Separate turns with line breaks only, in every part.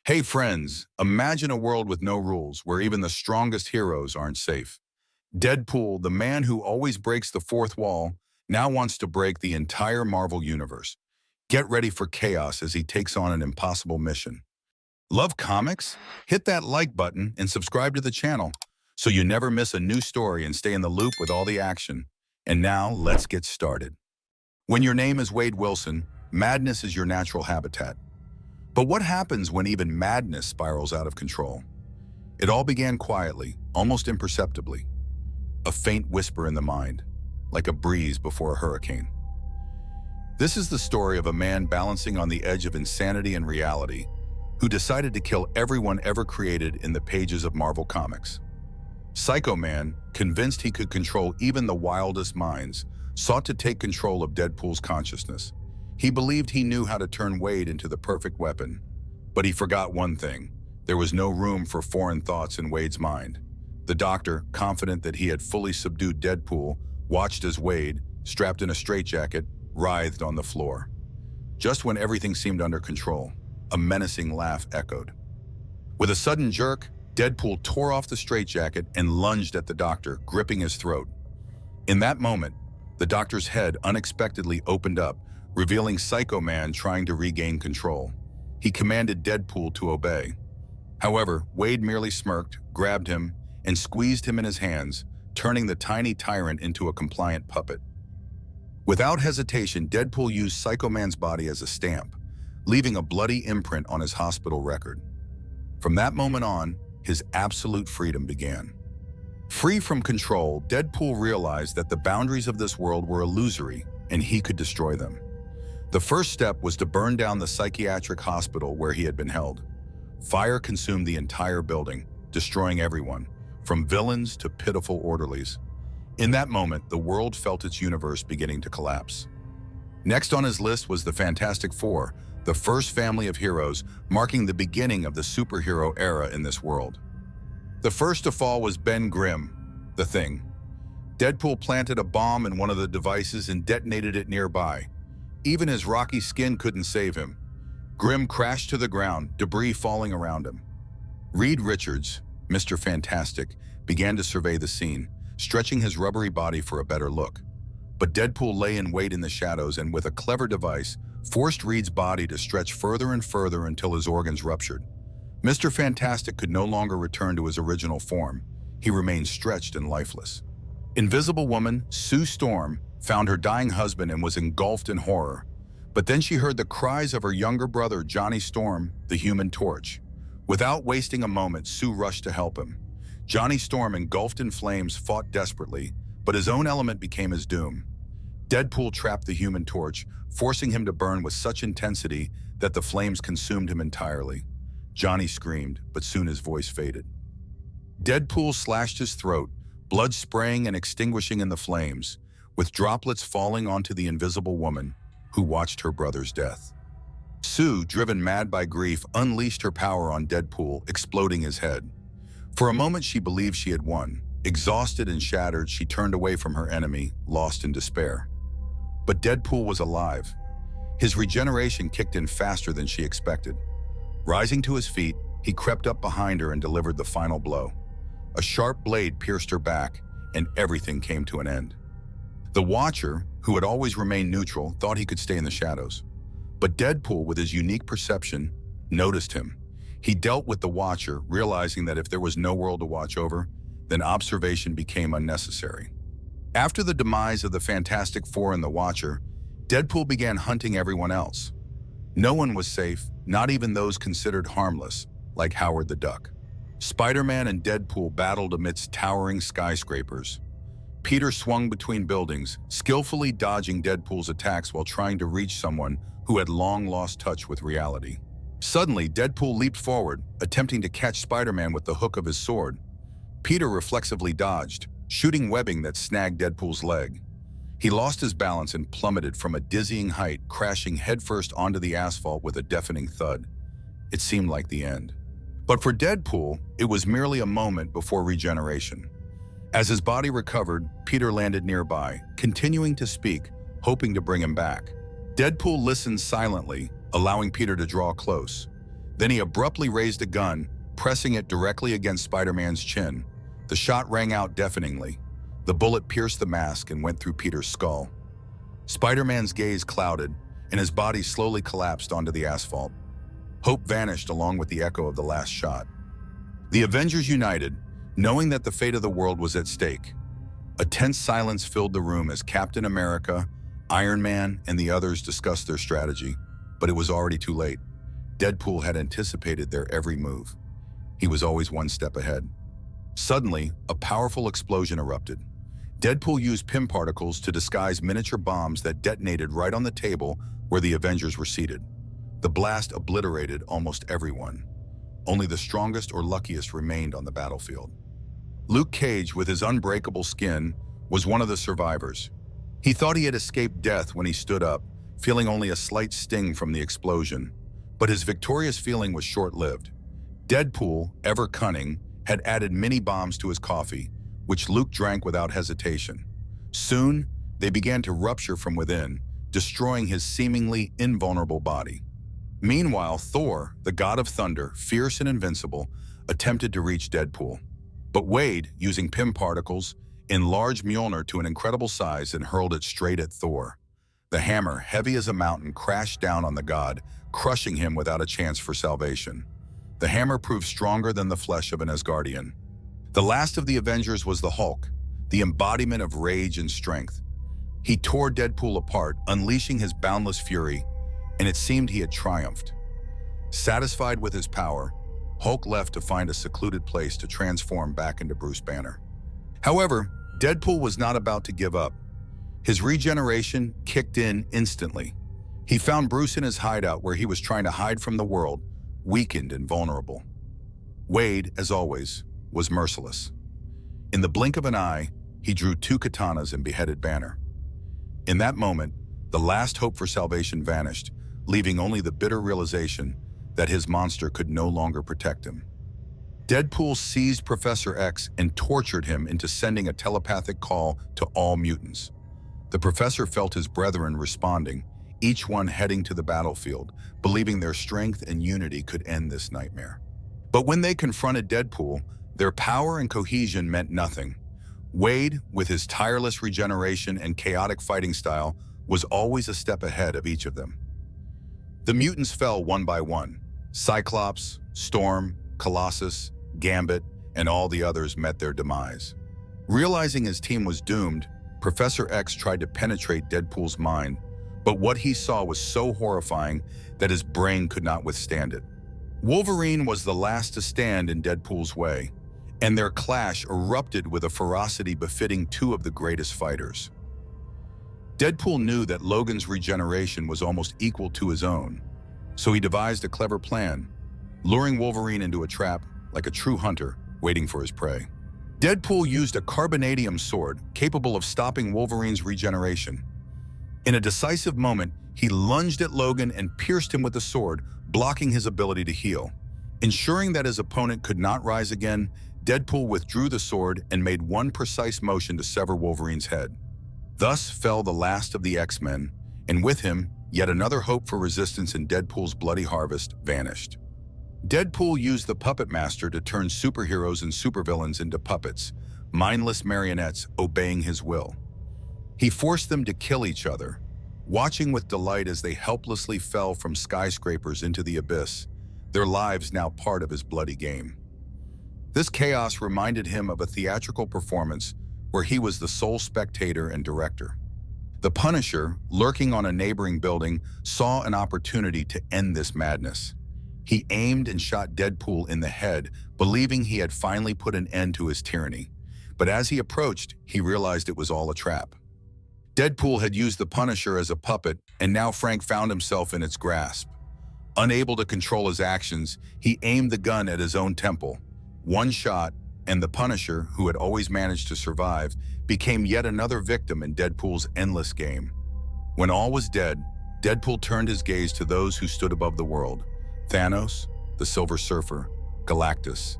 Hey friends, imagine a world with no rules where even the strongest heroes aren't safe. Deadpool, the man who always breaks the fourth wall, now wants to break the entire Marvel universe. Get ready for chaos as he takes on an impossible mission. Love comics? Hit that like button and subscribe to the channel so you never miss a new story and stay in the loop with all the action. And now, let's get started. When your name is Wade Wilson, madness is your natural habitat. But what happens when even madness spirals out of control? It all began quietly, almost imperceptibly. A faint whisper in the mind, like a breeze before a hurricane. This is the story of a man balancing on the edge of insanity and reality, who decided to kill everyone ever created in the pages of Marvel Comics. Psycho Man, convinced he could control even the wildest minds, sought to take control of Deadpool's consciousness. He believed he knew how to turn Wade into the perfect weapon. But he forgot one thing. There was no room for foreign thoughts in Wade's mind. The doctor, confident that he had fully subdued Deadpool, watched as Wade, strapped in a straitjacket, writhed on the floor. Just when everything seemed under control, a menacing laugh echoed. With a sudden jerk, Deadpool tore off the straitjacket and lunged at the doctor, gripping his throat. In that moment, the doctor's head unexpectedly opened up, revealing Psycho Man trying to regain control. He commanded Deadpool to obey. However, Wade merely smirked, grabbed him, and squeezed him in his hands, turning the tiny tyrant into a compliant puppet. Without hesitation, Deadpool used Psycho Man's body as a stamp, leaving a bloody imprint on his hospital record. From that moment on, his absolute freedom began. Free from control, Deadpool realized that the boundaries of this world were illusory, and he could destroy them. The first step was to burn down the psychiatric hospital where he had been held. Fire consumed the entire building, destroying everyone, from villains to pitiful orderlies. In that moment, the world felt its universe beginning to collapse. Next on his list was the Fantastic Four, the first family of heroes, marking the beginning of the superhero era in this world. The first to fall was Ben Grimm, the Thing. Deadpool planted a bomb in one of the devices and detonated it nearby. Even his rocky skin couldn't save him. Grimm crashed to the ground, debris falling around him. Reed Richards, Mr. Fantastic, began to survey the scene, stretching his rubbery body for a better look. But Deadpool lay in wait in the shadows and, with a clever device, forced Reed's body to stretch further and further until his organs ruptured. Mr. Fantastic could no longer return to his original form. He remained stretched and lifeless. Invisible Woman, Sue Storm, found her dying husband and was engulfed in horror. But then she heard the cries of her younger brother, Johnny Storm, the Human Torch. Without wasting a moment, Sue rushed to help him. Johnny Storm, engulfed in flames, fought desperately, but his own element became his doom. Deadpool trapped the Human Torch, forcing him to burn with such intensity that the flames consumed him entirely. Johnny screamed, but soon his voice faded. Deadpool slashed his throat, blood spraying and extinguishing in the flames, with droplets falling onto the Invisible Woman, who watched her brother's death. Sue, driven mad by grief, unleashed her power on Deadpool, exploding his head. For a moment, she believed she had won. Exhausted and shattered, she turned away from her enemy, lost in despair. But Deadpool was alive. His regeneration kicked in faster than she expected. Rising to his feet, he crept up behind her and delivered the final blow. A sharp blade pierced her back, and everything came to an end. The Watcher, who had always remained neutral, thought he could stay in the shadows. But Deadpool, with his unique perception, noticed him. He dealt with the Watcher, realizing that if there was no world to watch over, then observation became unnecessary. After the demise of the Fantastic Four and the Watcher, Deadpool began hunting everyone else. No one was safe, not even those considered harmless, like Howard the Duck. Spider-Man and Deadpool battled amidst towering skyscrapers. Peter swung between buildings, skillfully dodging Deadpool's attacks while trying to reach someone who had long lost touch with reality. Suddenly, Deadpool leaped forward, attempting to catch Spider-Man with the hook of his sword. Peter reflexively dodged, shooting webbing that snagged Deadpool's leg. He lost his balance and plummeted from a dizzying height, crashing headfirst onto the asphalt with a deafening thud. It seemed like the end. But for Deadpool, it was merely a moment before regeneration. As his body recovered, Peter landed nearby, continuing to speak, hoping to bring him back. Deadpool listened silently, allowing Peter to draw close. Then he abruptly raised a gun, pressing it directly against Spider-Man's chin. The shot rang out deafeningly. The bullet pierced the mask and went through Peter's skull. Spider-Man's gaze clouded, and his body slowly collapsed onto the asphalt. Hope vanished along with the echo of the last shot. The Avengers united, knowing that the fate of the world was at stake. A tense silence filled the room as Captain America, Iron Man, and the others discussed their strategy, but it was already too late. Deadpool had anticipated their every move. He was always one step ahead. Suddenly, a powerful explosion erupted. Deadpool used PIM particles to disguise miniature bombs that detonated right on the table where the Avengers were seated. The blast obliterated almost everyone. Only the strongest or luckiest remained on the battlefield. Luke Cage, with his unbreakable skin, was one of the survivors. He thought he had escaped death when he stood up, feeling only a slight sting from the explosion. But his victorious feeling was short-lived. Deadpool, ever cunning, had added mini bombs to his coffee, which Luke drank without hesitation. Soon, they began to rupture from within, destroying his seemingly invulnerable body. Meanwhile, Thor, the god of thunder, fierce and invincible, attempted to reach Deadpool. But Wade, using PIM particles, enlarged Mjolnir to an incredible size and hurled it straight at Thor. The hammer, heavy as a mountain, crashed down on the god, crushing him without a chance for salvation. The hammer proved stronger than the flesh of an Asgardian. The last of the Avengers was the Hulk, the embodiment of rage and strength. He tore Deadpool apart, unleashing his boundless fury, and it seemed he had triumphed. Satisfied with his power, Hulk left to find a secluded place to transform back into Bruce Banner. However, Deadpool was not about to give up. His regeneration kicked in instantly. He found Bruce in his hideout where he was trying to hide from the world, weakened and vulnerable. Wade, as always, was merciless. In the blink of an eye, he drew 2 katanas and beheaded Banner. In that moment, the last hope for salvation vanished, leaving only the bitter realization that his monster could no longer protect him. Deadpool seized Professor X and tortured him into sending a telepathic call to all mutants. The professor felt his brethren responding, each one heading to the battlefield, believing their strength and unity could end this nightmare. But when they confronted Deadpool, their power and cohesion meant nothing. Wade, with his tireless regeneration and chaotic fighting style, was always a step ahead of each of them. The mutants fell one by one. Cyclops, Storm, Colossus, Gambit, and all the others met their demise. Realizing his team was doomed, Professor X tried to penetrate Deadpool's mind, but what he saw was so horrifying that his brain could not withstand it. Wolverine was the last to stand in Deadpool's way, and their clash erupted with a ferocity befitting 2 of the greatest fighters. Deadpool knew that Logan's regeneration was almost equal to his own, so he devised a clever plan, luring Wolverine into a trap like a true hunter waiting for his prey. Deadpool used a carbonadium sword capable of stopping Wolverine's regeneration. In a decisive moment, he lunged at Logan and pierced him with the sword, blocking his ability to heal. Ensuring that his opponent could not rise again, Deadpool withdrew the sword and made one precise motion to sever Wolverine's head. Thus fell the last of the X-Men, and with him, yet another hope for resistance in Deadpool's bloody harvest vanished. Deadpool used the Puppet Master to turn superheroes and supervillains into puppets, mindless marionettes obeying his will. He forced them to kill each other, watching with delight as they helplessly fell from skyscrapers into the abyss, their lives now part of his bloody game. This chaos reminded him of a theatrical performance where he was the sole spectator and director. The Punisher, lurking on a neighboring building, saw an opportunity to end this madness. He aimed and shot Deadpool in the head, believing he had finally put an end to his tyranny. But as he approached, he realized it was all a trap. Deadpool had used the Punisher as a puppet, and now Frank found himself in its grasp. Unable to control his actions, he aimed the gun at his own temple. One shot, and the Punisher, who had always managed to survive, became yet another victim in Deadpool's endless game. When all was dead, Deadpool turned his gaze to those who stood above the world. Thanos, the Silver Surfer, Galactus.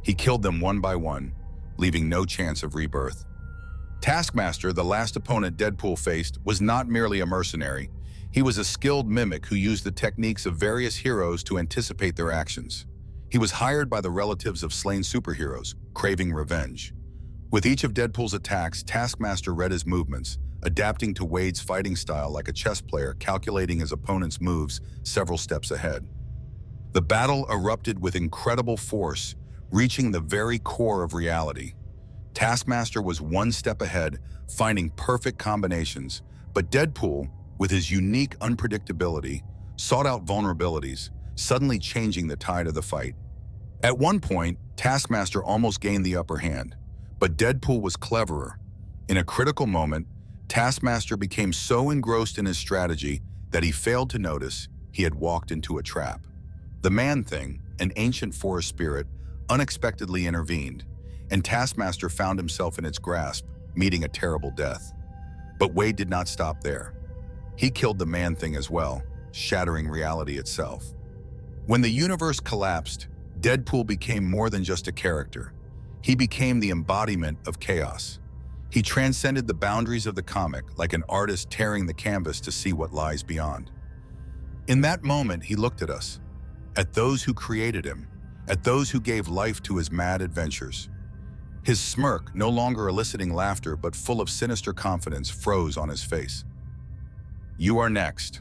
He killed them one by one, leaving no chance of rebirth. Taskmaster, the last opponent Deadpool faced, was not merely a mercenary. He was a skilled mimic who used the techniques of various heroes to anticipate their actions. He was hired by the relatives of slain superheroes, craving revenge. With each of Deadpool's attacks, Taskmaster read his movements, adapting to Wade's fighting style like a chess player, calculating his opponent's moves several steps ahead. The battle erupted with incredible force, reaching the very core of reality. Taskmaster was one step ahead, finding perfect combinations, but Deadpool, with his unique unpredictability, sought out vulnerabilities, suddenly changing the tide of the fight. At one point, Taskmaster almost gained the upper hand, but Deadpool was cleverer. In a critical moment, Taskmaster became so engrossed in his strategy that he failed to notice he had walked into a trap. The Man-Thing, an ancient forest spirit, unexpectedly intervened, and Taskmaster found himself in its grasp, meeting a terrible death. But Wade did not stop there. He killed the Man-Thing as well, shattering reality itself. When the universe collapsed, Deadpool became more than just a character. He became the embodiment of chaos. He transcended the boundaries of the comic like an artist tearing the canvas to see what lies beyond. In that moment, he looked at us, at those who created him, at those who gave life to his mad adventures. His smirk, no longer eliciting laughter but full of sinister confidence, froze on his face. "You are next,"